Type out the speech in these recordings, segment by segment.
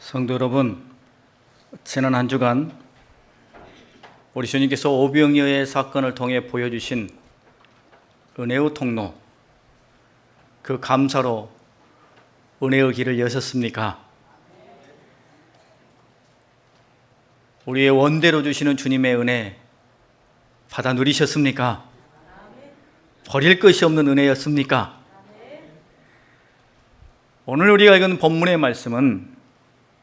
성도 여러분, 지난 한 주간 우리 주님께서 오병이어의 사건을 통해 보여주신 은혜의 통로, 그 감사로 은혜의 길을 여셨습니까? 우리의 원대로 주시는 주님의 은혜 받아 누리셨습니까? 버릴 것이 없는 은혜였습니까? 오늘 우리가 읽은 본문의 말씀은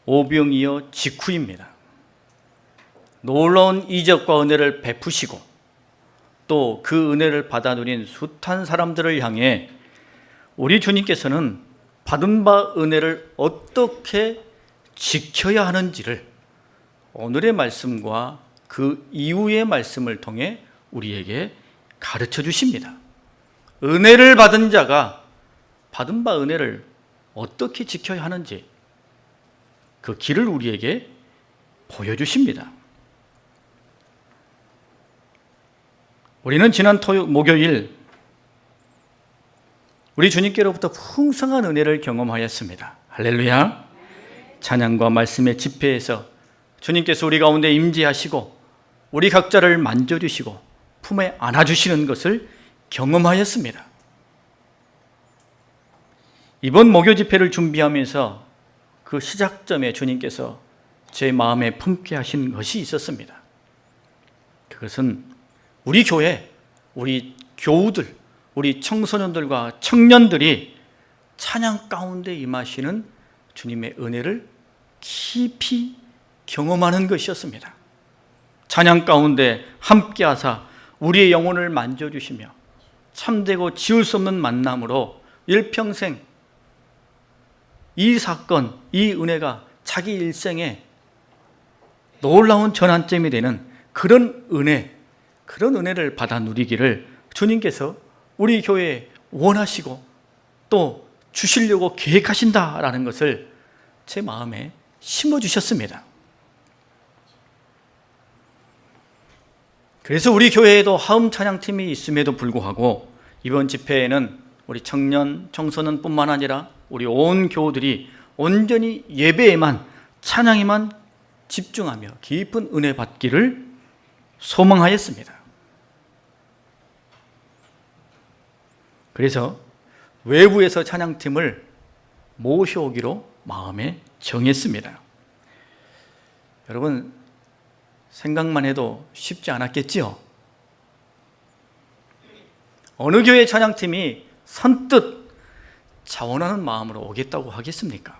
오병이어 직후입니다. 놀라운 이적과 은혜를 베푸시고 또 그 은혜를 받아 누린 숱한 사람들을 향해 우리 주님께서는 받은 바 은혜를 어떻게 지켜야 하는지를 오늘의 말씀과 그 이후의 말씀을 통해 우리에게 가르쳐 주십니다. 은혜를 받은 자가 받은 바 은혜를 어떻게 지켜야 하는지 그 길을 우리에게 보여주십니다. 우리는 지난 목요일 우리 주님께로부터 풍성한 은혜를 경험하였습니다. 할렐루야. 찬양과 말씀의 집회에서 주님께서 우리 가운데 임재하시고 우리 각자를 만져주시고 품에 안아주시는 것을 경험하였습니다. 이번 목요 집회를 준비하면서 그 시작점에 주님께서 제 마음에 품게 하신 것이 있었습니다. 그것은 우리 교회, 우리 교우들, 우리 청소년들과 청년들이 찬양 가운데 임하시는 주님의 은혜를 깊이 경험하는 것이었습니다. 찬양 가운데 함께하사 우리의 영혼을 만져주시며 참되고 지울 수 없는 만남으로 일평생 이 사건, 이 은혜가 자기 일생에 놀라운 전환점이 되는 그런 은혜를 받아 누리기를 주님께서 우리 교회에 원하시고 또 주시려고 계획하신다라는 것을 제 마음에 심어주셨습니다. 그래서 우리 교회에도 하음 찬양팀이 있음에도 불구하고 이번 집회에는 우리 청년, 청소년뿐만 아니라 우리 온 교우들이 온전히 예배에만, 찬양에만 집중하며 깊은 은혜 받기를 소망하였습니다. 그래서 외부에서 찬양팀을 모셔오기로 마음에 정했습니다. 여러분, 생각만 해도 쉽지 않았겠지요? 어느 교회 찬양팀이 선뜻 자원하는 마음으로 오겠다고 하겠습니까?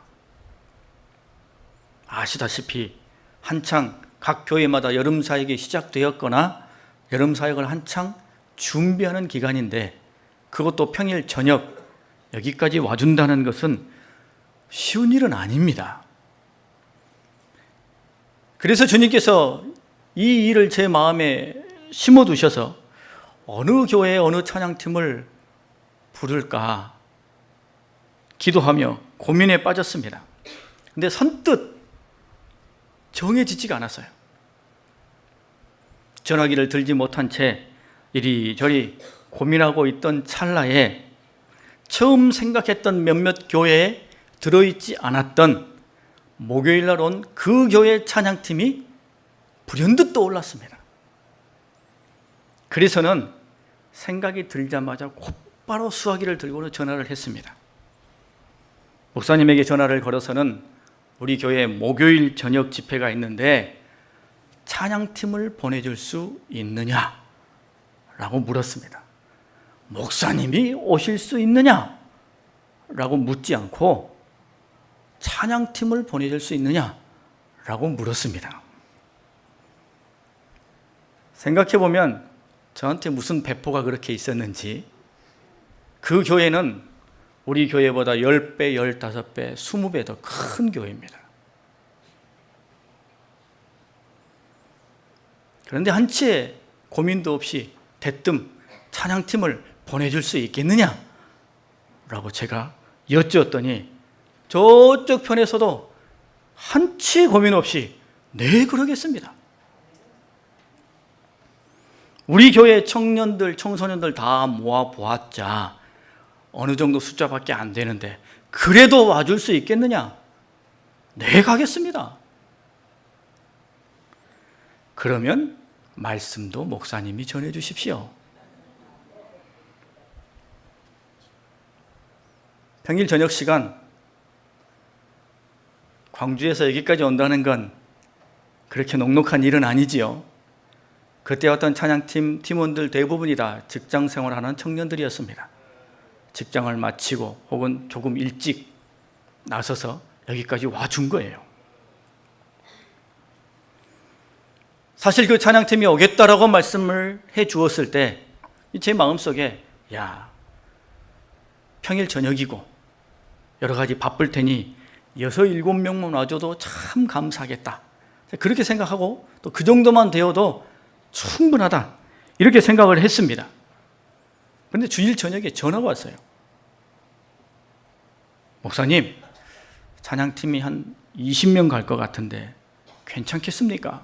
아시다시피 한창 각 교회마다 여름 사역이 시작되었거나 여름 사역을 한창 준비하는 기간인데 그것도 평일 저녁 여기까지 와준다는 것은 쉬운 일은 아닙니다. 그래서 주님께서 이 일을 제 마음에 심어두셔서 어느 교회 어느 찬양팀을 부를까 기도하며 고민에 빠졌습니다. 근데 선뜻 정해지지가 않았어요. 전화기를 들지 못한 채 이리저리 고민하고 있던 찰나에 처음 생각했던 몇몇 교회에 들어있지 않았던 목요일날 온 그 교회 찬양팀이 불현듯 떠올랐습니다. 그래서는 생각이 들자마자 곧바로 수화기를 들고 전화를 했습니다. 목사님에게 전화를 걸어서는 우리 교회 목요일 저녁 집회가 있는데 찬양팀을 보내줄 수 있느냐? 라고 물었습니다. 목사님이 오실 수 있느냐? 라고 묻지 않고 찬양팀을 보내줄 수 있느냐? 라고 물었습니다. 생각해보면 저한테 무슨 배포가 그렇게 있었는지 그 교회는 우리 교회보다 10배, 15배, 20배 더 큰 교회입니다. 그런데 한치의 고민도 없이 대뜸 찬양팀을 보내줄 수 있겠느냐? 라고 제가 여쭈었더니 저쪽 편에서도 한치의 고민 없이 네, 그러겠습니다. 우리 교회 청년들, 청소년들 다 모아보았자 어느 정도 숫자밖에 안 되는데 그래도 와줄 수 있겠느냐? 네, 가겠습니다. 그러면 말씀도 목사님이 전해 주십시오. 평일 저녁 시간 광주에서 여기까지 온다는 건 그렇게 녹록한 일은 아니지요. 그때 어떤 찬양팀 팀원들 대부분이 다 직장 생활하는 청년들이었습니다. 직장을 마치고 혹은 조금 일찍 나서서 여기까지 와준 거예요. 사실 그 찬양팀이 오겠다라고 말씀을 해 주었을 때 제 마음속에 야, 평일 저녁이고 여러 가지 바쁠 테니 6, 7명만 와줘도 참 감사하겠다. 그렇게 생각하고 또 그 정도만 되어도 충분하다. 이렇게 생각을 했습니다. 그런데 주일 저녁에 전화가 왔어요. 목사님, 찬양팀이 한 20명 갈 것 같은데 괜찮겠습니까?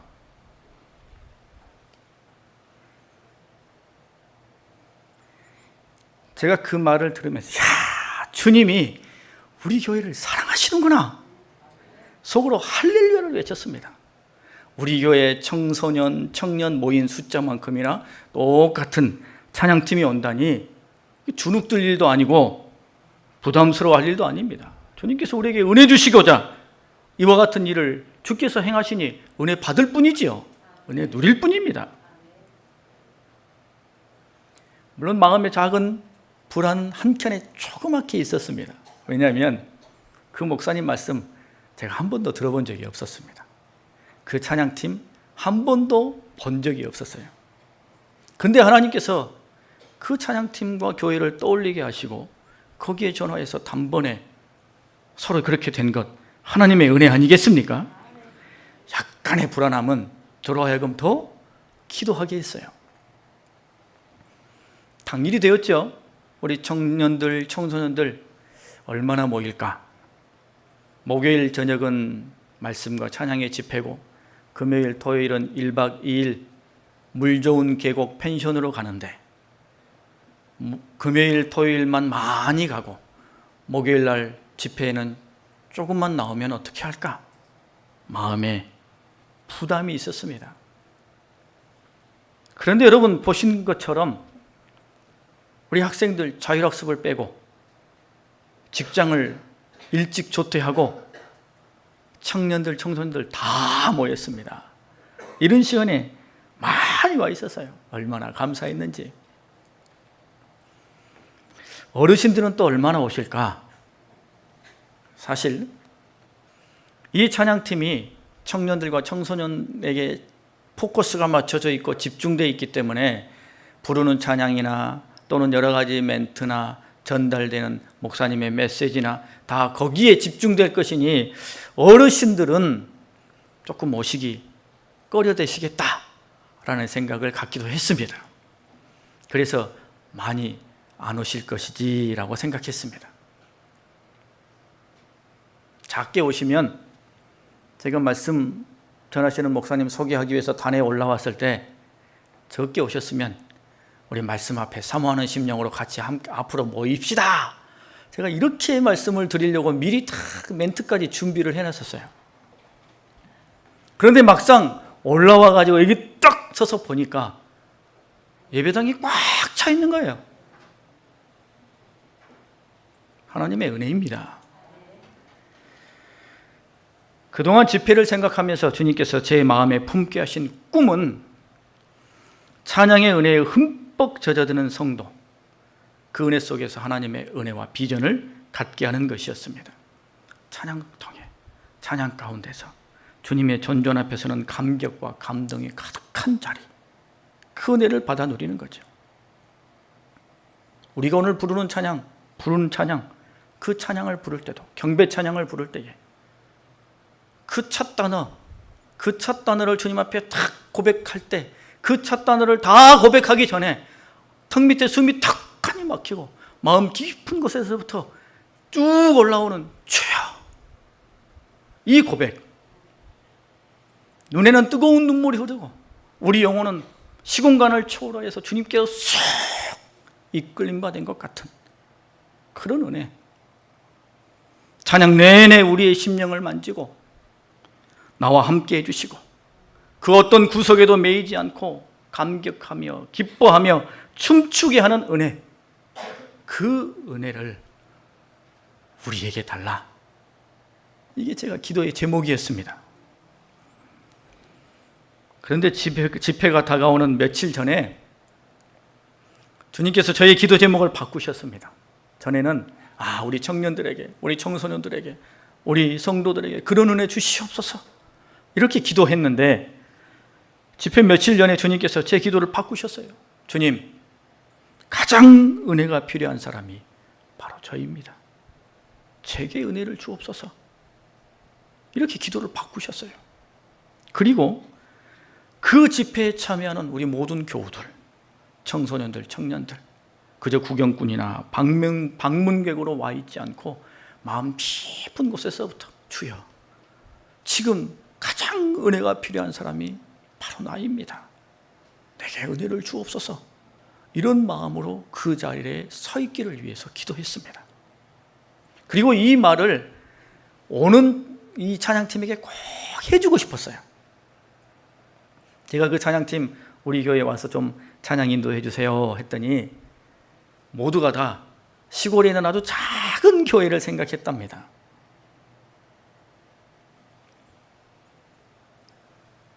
제가 그 말을 들으면서 야, 주님이 우리 교회를 사랑하시는구나. 속으로 할렐루야를 외쳤습니다. 우리 교회 청소년, 청년 모인 숫자만큼이나 똑같은 찬양팀이 온다니 주눅들 일도 아니고 부담스러워할 일도 아닙니다. 주님께서 우리에게 은혜 주시고자 이와 같은 일을 주께서 행하시니 은혜 받을 뿐이지요. 은혜 누릴 뿐입니다. 물론 마음의 작은 불안 한켠에 조그맣게 있었습니다. 왜냐하면 그 목사님 말씀 제가 한 번도 들어본 적이 없었습니다. 그 찬양팀 한 번도 본 적이 없었어요. 근데 하나님께서 그 찬양팀과 교회를 떠올리게 하시고 거기에 전화해서 단번에 서로 그렇게 된 것 하나님의 은혜 아니겠습니까? 약간의 불안함은 저로 하여금 더 기도하게 했어요. 당일이 되었죠. 우리 청년들, 청소년들 얼마나 모일까? 목요일 저녁은 말씀과 찬양의 집회고 금요일, 토요일은 1박 2일 물 좋은 계곡 펜션으로 가는데 금요일, 토요일만 많이 가고 목요일 날 집회에는 조금만 나오면 어떻게 할까? 마음에 부담이 있었습니다. 그런데 여러분 보신 것처럼 우리 학생들 자율학습을 빼고 직장을 일찍 조퇴하고 청년들, 청소년들 다 모였습니다. 이런 시간에 많이 와 있었어요. 얼마나 감사했는지. 어르신들은 또 얼마나 오실까? 사실 이 찬양팀이 청년들과 청소년에게 포커스가 맞춰져 있고 집중되어 있기 때문에 부르는 찬양이나 또는 여러 가지 멘트나 전달되는 목사님의 메시지나 다 거기에 집중될 것이니 어르신들은 조금 오시기 꺼려되시겠다라는 생각을 갖기도 했습니다. 그래서 많이 안 오실 것이지라고 생각했습니다. 작게 오시면 제가 말씀 전하시는 목사님 소개하기 위해서 단에 올라왔을 때 적게 오셨으면 우리 말씀 앞에 사모하는 심령으로 같이 앞으로 모입시다. 제가 이렇게 말씀을 드리려고 미리 다 멘트까지 준비를 해놨었어요. 그런데 막상 올라와가지고 여기 딱 서서 보니까 예배당이 꽉 차 있는 거예요. 하나님의 은혜입니다. 그동안 집회를 생각하면서 주님께서 제 마음에 품게 하신 꿈은 찬양의 은혜에 흠뻑 젖어드는 성도, 그 은혜 속에서 하나님의 은혜와 비전을 갖게 하는 것이었습니다. 찬양 통해, 찬양 가운데서 주님의 존존 앞에서는 감격과 감동이 가득한 자리, 그 은혜를 받아 누리는 거죠. 우리가 오늘 부르는 찬양, 그 찬양을 부를 때도, 경배 찬양을 부를 때에 그 첫 단어를 주님 앞에 탁 고백할 때 그 첫 단어를 다 고백하기 전에 턱 밑에 숨이 턱하니 막히고 마음 깊은 곳에서부터 쭉 올라오는 주여, 이 고백, 눈에는 뜨거운 눈물이 흐르고 우리 영혼은 시공간을 초월해서 주님께서 쏙 이끌림 받은 것 같은 그런 은혜, 찬양 내내 우리의 심령을 만지고 나와 함께 해주시고 그 어떤 구석에도 매이지 않고 감격하며 기뻐하며 춤추게 하는 은혜, 그 은혜를 우리에게 달라. 이게 제가 기도의 제목이었습니다. 그런데 집회가 다가오는 며칠 전에 주님께서 저의 기도 제목을 바꾸셨습니다. 전에는 우리 청년들에게, 우리 청소년들에게, 우리 성도들에게 그런 은혜 주시옵소서 이렇게 기도했는데 집회 며칠 전에 주님께서 제 기도를 바꾸셨어요. 주님, 가장 은혜가 필요한 사람이 바로 저입니다. 제게 은혜를 주옵소서. 이렇게 기도를 바꾸셨어요. 그리고 그 집회에 참여하는 우리 모든 교우들, 청소년들, 청년들, 그저 구경꾼이나 방문객으로 와 있지 않고 마음 깊은 곳에서부터 주여, 지금 가장 은혜가 필요한 사람이 바로 나입니다. 내게 은혜를 주옵소서. 이런 마음으로 그 자리에 서 있기를 위해서 기도했습니다. 그리고 이 말을 오는 이 찬양팀에게 꼭 해주고 싶었어요. 제가 그 찬양팀 우리 교회에 와서 좀 찬양 인도해 주세요 했더니 모두가 다 시골에 있는 아주 작은 교회를 생각했답니다.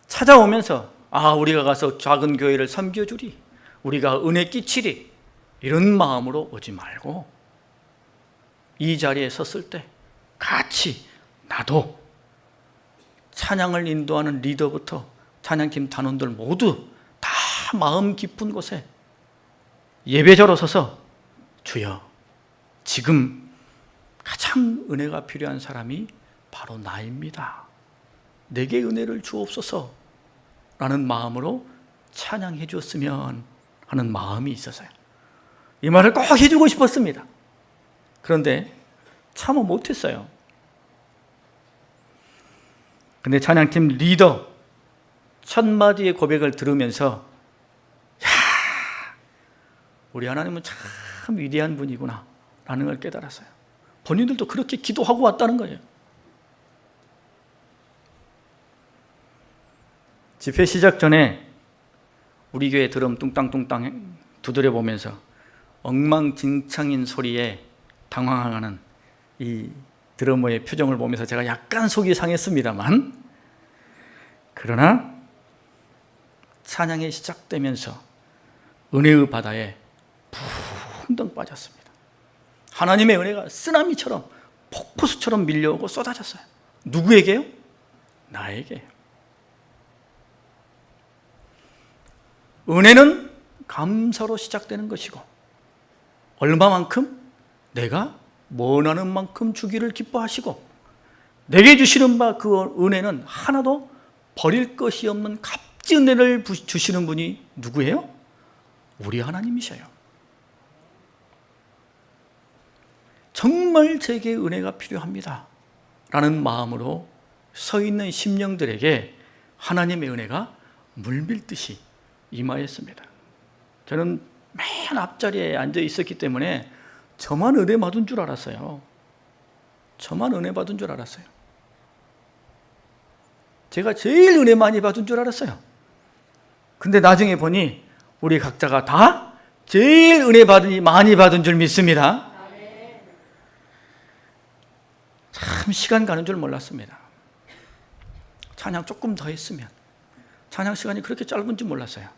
찾아오면서 우리가 가서 작은 교회를 섬겨주리, 우리가 은혜 끼치리, 이런 마음으로 오지 말고 이 자리에 섰을 때 같이 나도 찬양을 인도하는 리더부터 찬양팀 단원들 모두 다 마음 깊은 곳에 예배자로 서서 주여, 지금 가장 은혜가 필요한 사람이 바로 나입니다. 내게 은혜를 주옵소서 라는 마음으로 찬양해 주었으면 하는 마음이 있어서요. 이 말을 꼭 해주고 싶었습니다. 그런데 참아 못했어요. 근데 찬양팀 리더 첫 마디의 고백을 들으면서 우리 하나님은 참 위대한 분이구나 라는 걸 깨달았어요. 본인들도 그렇게 기도하고 왔다는 거예요. 집회 시작 전에 우리 교회 드럼 뚱땅뚱땅 두드려 보면서 엉망진창인 소리에 당황하는 이 드러머의 표정을 보면서 제가 약간 속이 상했습니다만, 그러나 찬양이 시작되면서 은혜의 바다에 붕덩 빠졌습니다. 하나님의 은혜가 쓰나미처럼 폭포수처럼 밀려오고 쏟아졌어요. 누구에게요? 나에게. 은혜는 감사로 시작되는 것이고 얼마만큼? 내가 원하는 만큼 주기를 기뻐하시고 내게 주시는 바 그 은혜는 하나도 버릴 것이 없는 값진 은혜를 주시는 분이 누구예요? 우리 하나님이셔요. 정말 제게 은혜가 필요합니다 라는 마음으로 서 있는 심령들에게 하나님의 은혜가 물밀듯이 임하였습니다. 저는 맨 앞자리에 앉아 있었기 때문에 저만 은혜 받은 줄 알았어요. 저만 은혜 받은 줄 알았어요. 제가 제일 은혜 많이 받은 줄 알았어요. 근데 나중에 보니 우리 각자가 다 제일 은혜 많이 받은 줄 믿습니다. 참 시간 가는 줄 몰랐습니다. 찬양 조금 더 했으면, 찬양 시간이 그렇게 짧은 줄 몰랐어요.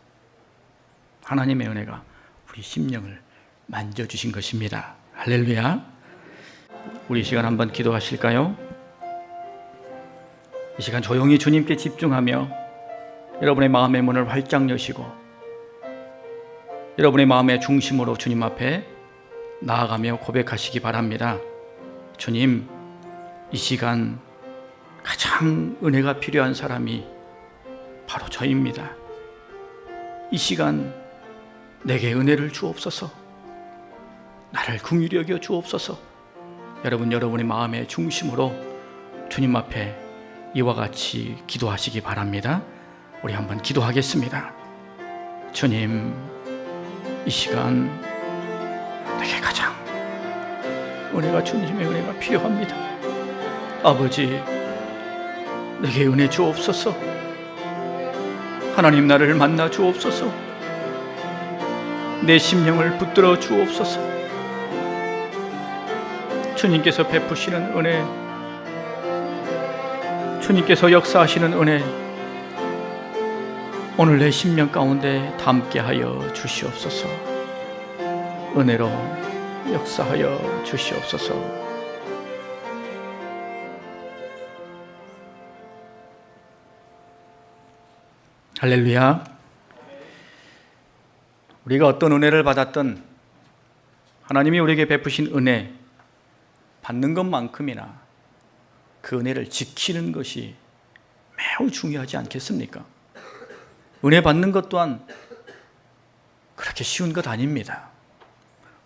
하나님의 은혜가 우리 심령을 만져주신 것입니다. 할렐루야. 우리 이 시간 한번 기도하실까요? 이 시간 조용히 주님께 집중하며 여러분의 마음의 문을 활짝 여시고 여러분의 마음의 중심으로 주님 앞에 나아가며 고백하시기 바랍니다. 주님, 이 시간 가장 은혜가 필요한 사람이 바로 저입니다. 이 시간 내게 은혜를 주옵소서. 나를 긍휼히 여겨 주옵소서. 여러분의 마음의 중심으로 주님 앞에 이와 같이 기도하시기 바랍니다. 우리 한번 기도하겠습니다. 주님, 이 시간 내게 가장 주님의 은혜가 필요합니다. 아버지, 내게 은혜 주옵소서. 하나님, 나를 만나 주옵소서. 내 심령을 붙들어 주옵소서. 주님께서 베푸시는 은혜, 주님께서 역사하시는 은혜, 오늘 내 심령 가운데 담게하여 주시옵소서. 은혜로 역사하여 주시옵소서. 할렐루야. 우리가 어떤 은혜를 받았든 하나님이 우리에게 베푸신 은혜, 받는 것만큼이나 그 은혜를 지키는 것이 매우 중요하지 않겠습니까? 은혜 받는 것 또한 그렇게 쉬운 것 아닙니다.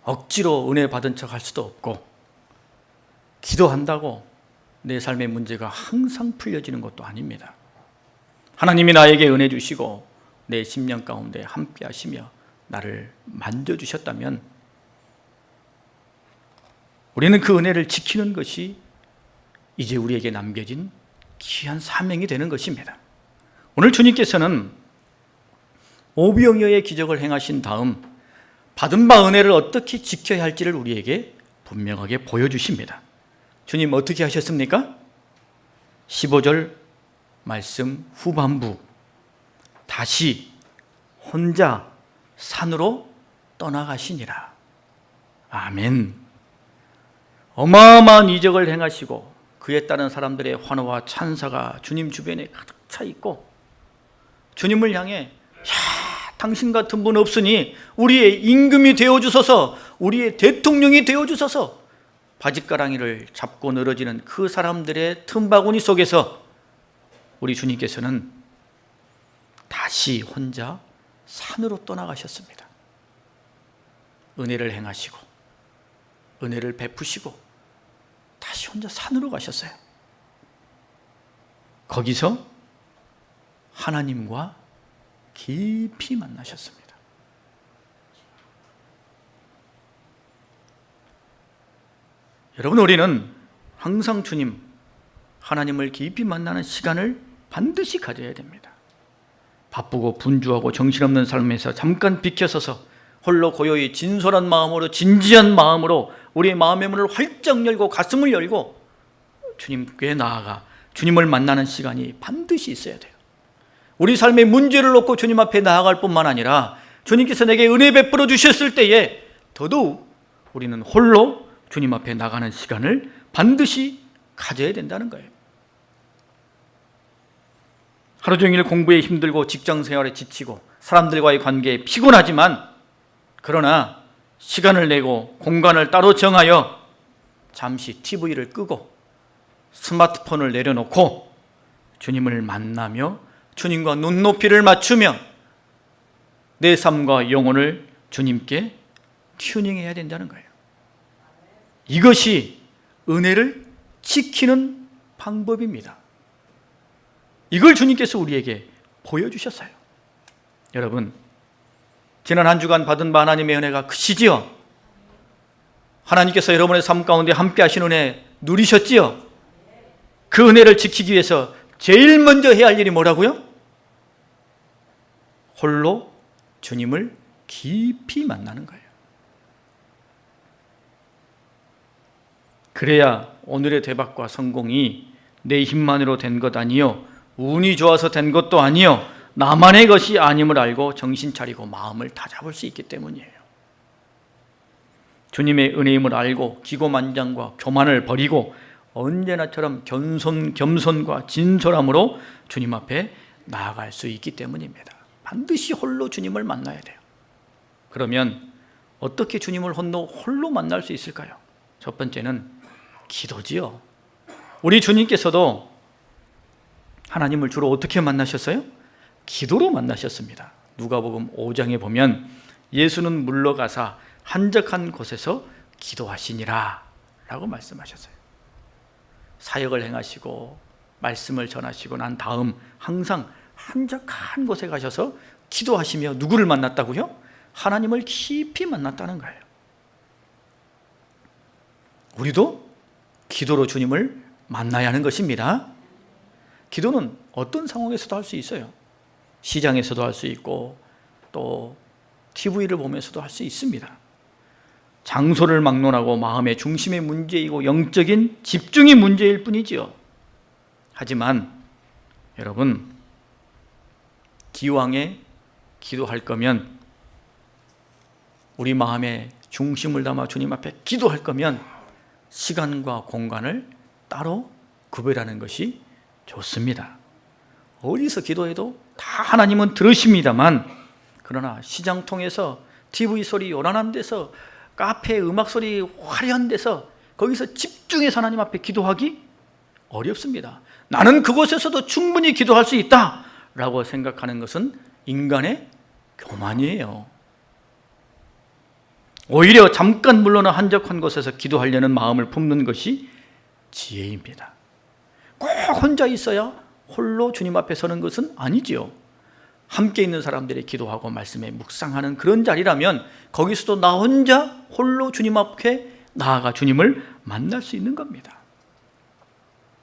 억지로 은혜 받은 척 할 수도 없고, 기도한다고 내 삶의 문제가 항상 풀려지는 것도 아닙니다. 하나님이 나에게 은혜 주시고 내 심령 가운데 함께 하시며 나를 만져주셨다면 우리는 그 은혜를 지키는 것이 이제 우리에게 남겨진 귀한 사명이 되는 것입니다. 오늘 주님께서는 오병이어의 기적을 행하신 다음 받은 바 은혜를 어떻게 지켜야 할지를 우리에게 분명하게 보여주십니다. 주님 어떻게 하셨습니까? 15절 말씀 후반부, 다시 혼자 산으로 떠나가시니라. 아멘. 어마어마한 이적을 행하시고 그에 따른 사람들의 환호와 찬사가 주님 주변에 가득 차 있고, 주님을 향해 당신 같은 분 없으니 우리의 임금이 되어주소서, 우리의 대통령이 되어주소서, 바짓가랑이를 잡고 늘어지는 그 사람들의 틈바구니 속에서 우리 주님께서는 다시 혼자 산으로 떠나가셨습니다. 은혜를 행하시고 은혜를 베푸시고 다시 혼자 산으로 가셨어요. 거기서 하나님과 깊이 만나셨습니다. 여러분, 우리는 항상 주님, 하나님을 깊이 만나는 시간을 반드시 가져야 됩니다. 바쁘고 분주하고 정신없는 삶에서 잠깐 비켜서서 홀로 고요히 진솔한 마음으로, 진지한 마음으로 우리의 마음의 문을 활짝 열고 가슴을 열고 주님께 나아가 주님을 만나는 시간이 반드시 있어야 돼요. 우리 삶의 문제를 놓고 주님 앞에 나아갈 뿐만 아니라 주님께서 내게 은혜 베풀어 주셨을 때에 더더욱 우리는 홀로 주님 앞에 나가는 시간을 반드시 가져야 된다는 거예요. 하루 종일 공부에 힘들고 직장 생활에 지치고 사람들과의 관계에 피곤하지만, 그러나 시간을 내고 공간을 따로 정하여 잠시 TV를 끄고 스마트폰을 내려놓고 주님을 만나며 주님과 눈높이를 맞추며 내 삶과 영혼을 주님께 튜닝해야 된다는 거예요. 이것이 은혜를 지키는 방법입니다. 이걸 주님께서 우리에게 보여주셨어요. 여러분, 지난 한 주간 받은 바 하나님의 은혜가 크시지요? 하나님께서 여러분의 삶 가운데 함께 하신 은혜 누리셨지요? 그 은혜를 지키기 위해서 제일 먼저 해야 할 일이 뭐라고요? 홀로 주님을 깊이 만나는 거예요. 그래야 오늘의 대박과 성공이 내 힘만으로 된 것 아니요, 운이 좋아서 된 것도 아니요, 나만의 것이 아님을 알고 정신 차리고 마음을 다잡을 수 있기 때문이에요. 주님의 은혜임을 알고 기고만장과 교만을 버리고 언제나처럼 겸손과 진솔함으로 주님 앞에 나아갈 수 있기 때문입니다. 반드시 홀로 주님을 만나야 돼요. 그러면 어떻게 주님을 홀로 만날 수 있을까요? 첫 번째는 기도지요. 우리 주님께서도 하나님을 주로 어떻게 만나셨어요? 기도로 만나셨습니다. 누가복음 5장에 보면 예수는 물러가사 한적한 곳에서 기도하시니라 라고 말씀하셨어요. 사역을 행하시고 말씀을 전하시고 난 다음 항상 한적한 곳에 가셔서 기도하시며 누구를 만났다고요? 하나님을 깊이 만났다는 거예요. 우리도 기도로 주님을 만나야 하는 것입니다. 기도는 어떤 상황에서도 할 수 있어요. 시장에서도 할 수 있고 또 TV를 보면서도 할 수 있습니다. 장소를 막론하고 마음의 중심의 문제이고 영적인 집중이 문제일 뿐이지요. 하지만 여러분, 기왕에 기도할 거면, 우리 마음의 중심을 담아 주님 앞에 기도할 거면 시간과 공간을 따로 구별하는 것이 좋습니다. 어디서 기도해도 다 하나님은 들으십니다만, 그러나 시장 통해서 TV 소리 요란한 데서, 카페 음악 소리 화려한 데서, 거기서 집중해서 하나님 앞에 기도하기 어렵습니다. 나는 그곳에서도 충분히 기도할 수 있다 라고 생각하는 것은 인간의 교만이에요. 오히려 잠깐 물러나 한적한 곳에서 기도하려는 마음을 품는 것이 지혜입니다. 꼭 혼자 있어야 홀로 주님 앞에 서는 것은 아니지요. 함께 있는 사람들이 기도하고 말씀에 묵상하는 그런 자리라면 거기서도 나 혼자 홀로 주님 앞에 나아가 주님을 만날 수 있는 겁니다.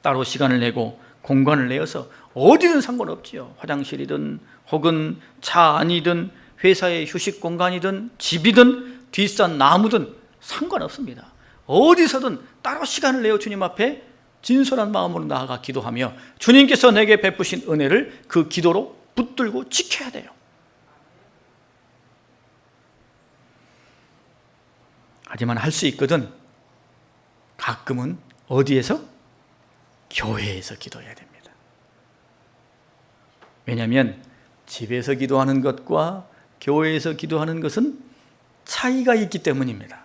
따로 시간을 내고 공간을 내어서 어디든 상관없지요. 화장실이든 혹은 차 안이든 회사의 휴식 공간이든 집이든 뒷산 나무든 상관없습니다. 어디서든 따로 시간을 내어 주님 앞에 진솔한 마음으로 나아가 기도하며 주님께서 내게 베푸신 은혜를 그 기도로 붙들고 지켜야 돼요. 하지만 할 수 있거든 가끔은 어디에서? 교회에서 기도해야 됩니다. 왜냐하면 집에서 기도하는 것과 교회에서 기도하는 것은 차이가 있기 때문입니다.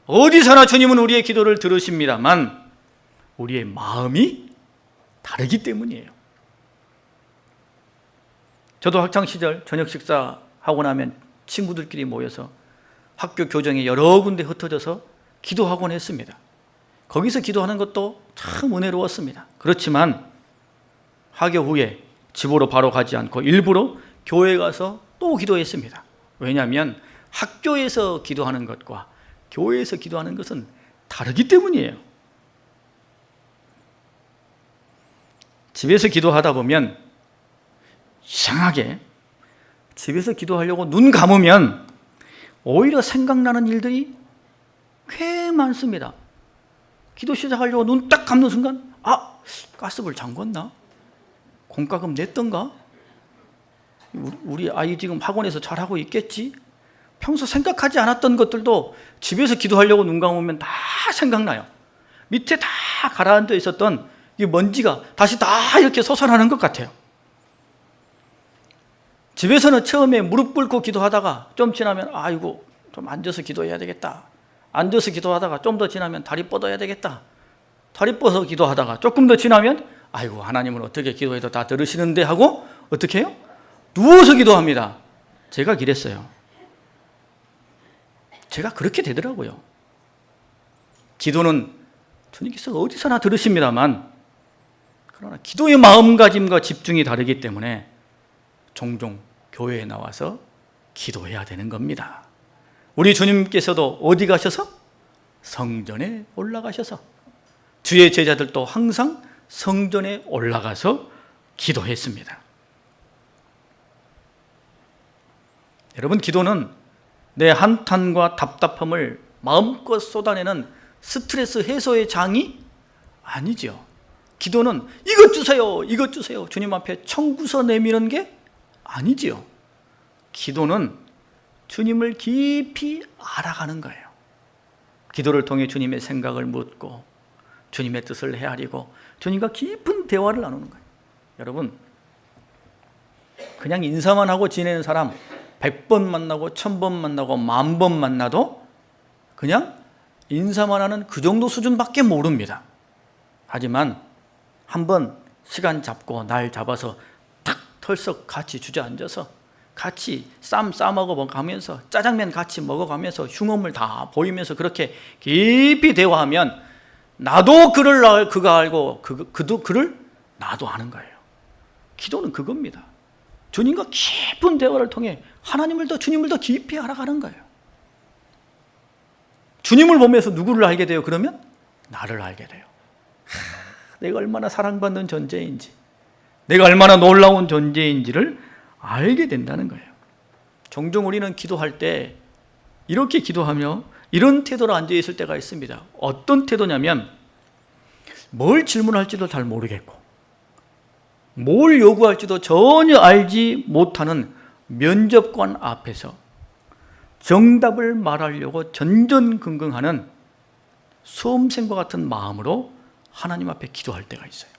어디서나 주님은 우리의 기도를 들으십니다만 우리의 마음이 다르기 때문이에요. 저도 학창시절 저녁 식사하고 나면 친구들끼리 모여서 학교 교정에 여러 군데 흩어져서 기도하곤 했습니다. 거기서 기도하는 것도 참 은혜로웠습니다. 그렇지만 하교 후에 집으로 바로 가지 않고 일부러 교회에 가서 또 기도했습니다. 왜냐하면 학교에서 기도하는 것과 교회에서 기도하는 것은 다르기 때문이에요. 집에서 기도하다 보면 이상하게 집에서 기도하려고 눈 감으면 오히려 생각나는 일들이 꽤 많습니다. 기도 시작하려고 눈 딱 감는 순간 가스불 잠궜나? 공과금 냈던가? 우리 아이 지금 학원에서 잘하고 있겠지? 평소 생각하지 않았던 것들도 집에서 기도하려고 눈 감으면 다 생각나요. 밑에 다 가라앉아 있었던 이 먼지가 다시 다 이렇게 솟아나는 것 같아요. 집에서는 처음에 무릎 꿇고 기도하다가 좀 지나면 아이고 좀 앉아서 기도해야 되겠다. 앉아서 기도하다가 좀 더 지나면 다리 뻗어야 되겠다. 다리 뻗어서 기도하다가 조금 더 지나면 아이고 하나님은 어떻게 기도해도 다 들으시는데 하고 어떻게 해요? 누워서 기도합니다. 제가 그랬어요. 제가 그렇게 되더라고요. 기도는 주님께서 어디서나 들으십니다만 그러나 기도의 마음가짐과 집중이 다르기 때문에 종종 교회에 나와서 기도해야 되는 겁니다. 우리 주님께서도 어디 가셔서? 성전에 올라가셔서 주의 제자들도 항상 성전에 올라가서 기도했습니다. 여러분, 기도는 내 한탄과 답답함을 마음껏 쏟아내는 스트레스 해소의 장이 아니죠. 기도는 이것 주세요, 이것 주세요 주님 앞에 청구서 내미는 게 아니지요. 기도는 주님을 깊이 알아가는 거예요. 기도를 통해 주님의 생각을 묻고 주님의 뜻을 헤아리고 주님과 깊은 대화를 나누는 거예요. 여러분, 그냥 인사만 하고 지내는 사람 100번 만나고 1000번 만나고 10,000번 만나도 그냥 인사만 하는 그 정도 수준밖에 모릅니다. 하지만 한번 시간 잡고 날 잡아서 탁 털썩 같이 주저앉아서 같이 쌈 싸먹어가면서 짜장면 같이 먹어가면서 흉엄을 다 보이면서 그렇게 깊이 대화하면 나도 그를 그가 알고 그도 그를 나도 아는 거예요. 기도는 그겁니다. 주님과 깊은 대화를 통해 하나님을 더 주님을 더 깊이 알아가는 거예요. 주님을 보면서 누구를 알게 돼요? 그러면 나를 알게 돼요. 내가 얼마나 사랑받는 존재인지, 내가 얼마나 놀라운 존재인지를 알게 된다는 거예요. 종종 우리는 기도할 때 이렇게 기도하며 이런 태도로 앉아있을 때가 있습니다. 어떤 태도냐면 뭘 질문할지도 잘 모르겠고 뭘 요구할지도 전혀 알지 못하는 면접관 앞에서 정답을 말하려고 전전긍긍하는 수험생과 같은 마음으로 하나님 앞에 기도할 때가 있어요.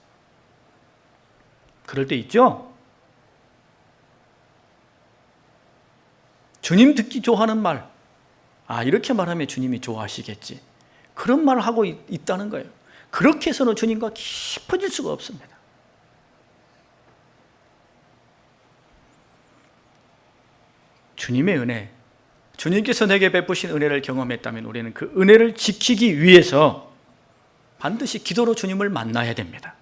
그럴 때 있죠? 주님 듣기 좋아하는 말, 이렇게 말하면 주님이 좋아하시겠지. 그런 말을 하고 있다는 거예요. 그렇게 해서는 주님과 깊어질 수가 없습니다. 주님의 은혜, 주님께서 내게 베푸신 은혜를 경험했다면 우리는 그 은혜를 지키기 위해서 반드시 기도로 주님을 만나야 됩니다.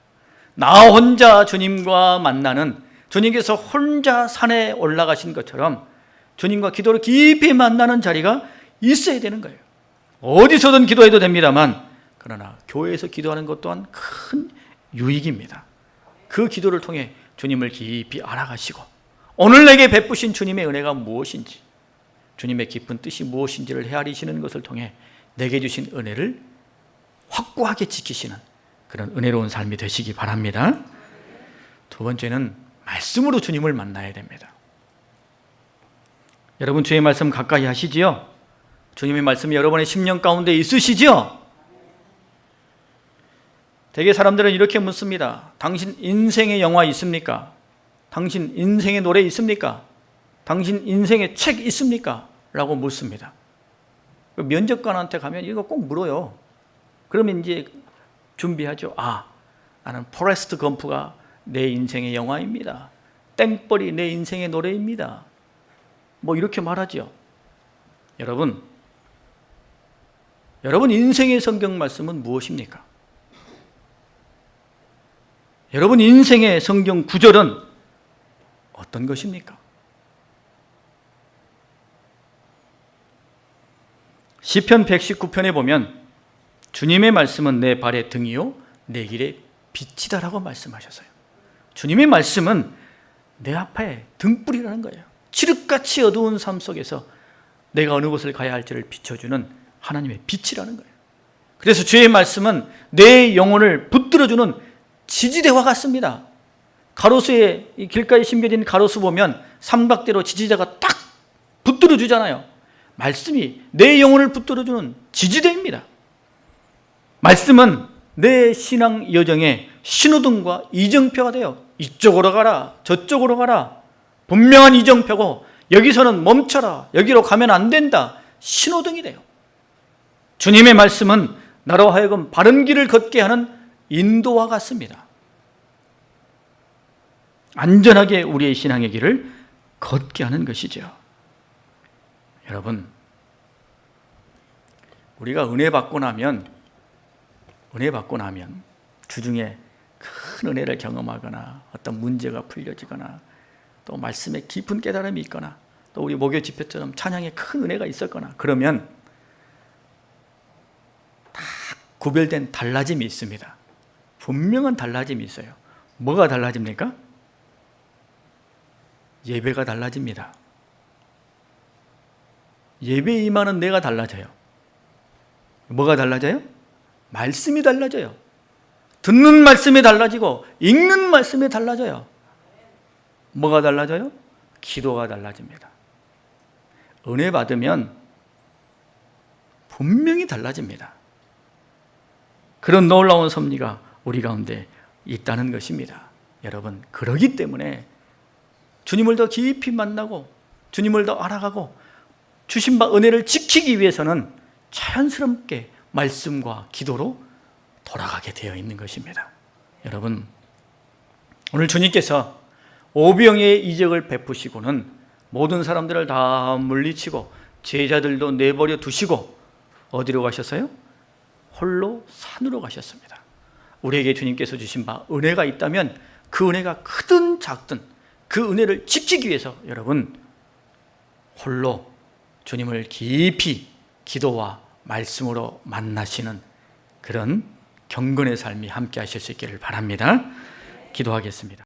나 혼자 주님과 만나는, 주님께서 혼자 산에 올라가신 것처럼 주님과 기도로 깊이 만나는 자리가 있어야 되는 거예요. 어디서든 기도해도 됩니다만, 그러나 교회에서 기도하는 것 또한 큰 유익입니다. 그 기도를 통해 주님을 깊이 알아가시고 오늘 내게 베푸신 주님의 은혜가 무엇인지, 주님의 깊은 뜻이 무엇인지를 헤아리시는 것을 통해 내게 주신 은혜를 확고하게 지키시는 그런 은혜로운 삶이 되시기 바랍니다. 두 번째는 말씀으로 주님을 만나야 됩니다. 여러분, 주의 말씀 가까이 하시지요? 주님의 말씀이 여러분의 심령 가운데 있으시지요? 대개 사람들은 이렇게 묻습니다. 당신 인생의 영화 있습니까? 당신 인생의 노래 있습니까? 당신 인생의 책 있습니까? 라고 묻습니다. 면접관한테 가면 이거 꼭 물어요. 그러면 이제 준비하죠. 나는 포레스트 검프가 내 인생의 영화입니다. 땡벌이 내 인생의 노래입니다. 뭐 이렇게 말하죠. 여러분 인생의 성경 말씀은 무엇입니까? 여러분 인생의 성경 구절은 어떤 것입니까? 시편 119편에 보면 주님의 말씀은 내 발의 등이요 내 길의 빛이다라고 말씀하셨어요. 주님의 말씀은 내 앞에 등불이라는 거예요. 칠흑같이 어두운 삶 속에서 내가 어느 곳을 가야 할지를 비춰주는 하나님의 빛이라는 거예요. 그래서 주의 말씀은 내 영혼을 붙들어주는 지지대와 같습니다. 가로수에, 길가에 심겨진 가로수 보면 삼각대로 지지대가 딱 붙들어주잖아요. 말씀이 내 영혼을 붙들어주는 지지대입니다. 말씀은 내 신앙 여정의 신호등과 이정표가 돼요. 이쪽으로 가라, 저쪽으로 가라. 분명한 이정표고 여기서는 멈춰라, 여기로 가면 안 된다. 신호등이 돼요. 주님의 말씀은 나로 하여금 바른 길을 걷게 하는 인도와 같습니다. 안전하게 우리의 신앙의 길을 걷게 하는 것이죠. 여러분, 우리가 은혜 받고 나면 주중에 큰 은혜를 경험하거나 어떤 문제가 풀려지거나 또 말씀에 깊은 깨달음이 있거나 또 우리 목요 집회처럼 찬양에 큰 은혜가 있었거나 그러면 다 구별된 달라짐이 있습니다. 분명한 달라짐이 있어요. 뭐가 달라집니까? 예배가 달라집니다. 예배에 임하는 내가 달라져요. 뭐가 달라져요? 말씀이 달라져요. 듣는 말씀이 달라지고 읽는 말씀이 달라져요. 뭐가 달라져요? 기도가 달라집니다. 은혜 받으면 분명히 달라집니다. 그런 놀라운 섭리가 우리 가운데 있다는 것입니다. 여러분, 그러기 때문에 주님을 더 깊이 만나고 주님을 더 알아가고 주신 바 은혜를 지키기 위해서는 자연스럽게 말씀과 기도로 돌아가게 되어 있는 것입니다. 여러분, 오늘 주님께서 오병이의 이적을 베푸시고는 모든 사람들을 다 물리치고 제자들도 내버려 두시고 어디로 가셨어요? 홀로 산으로 가셨습니다. 우리에게 주님께서 주신 바 은혜가 있다면 그 은혜가 크든 작든 그 은혜를 지키기 위해서 여러분 홀로 주님을 깊이 기도와 말씀으로 만나시는 그런 경건의 삶이 함께 하실 수 있기를 바랍니다. 기도하겠습니다.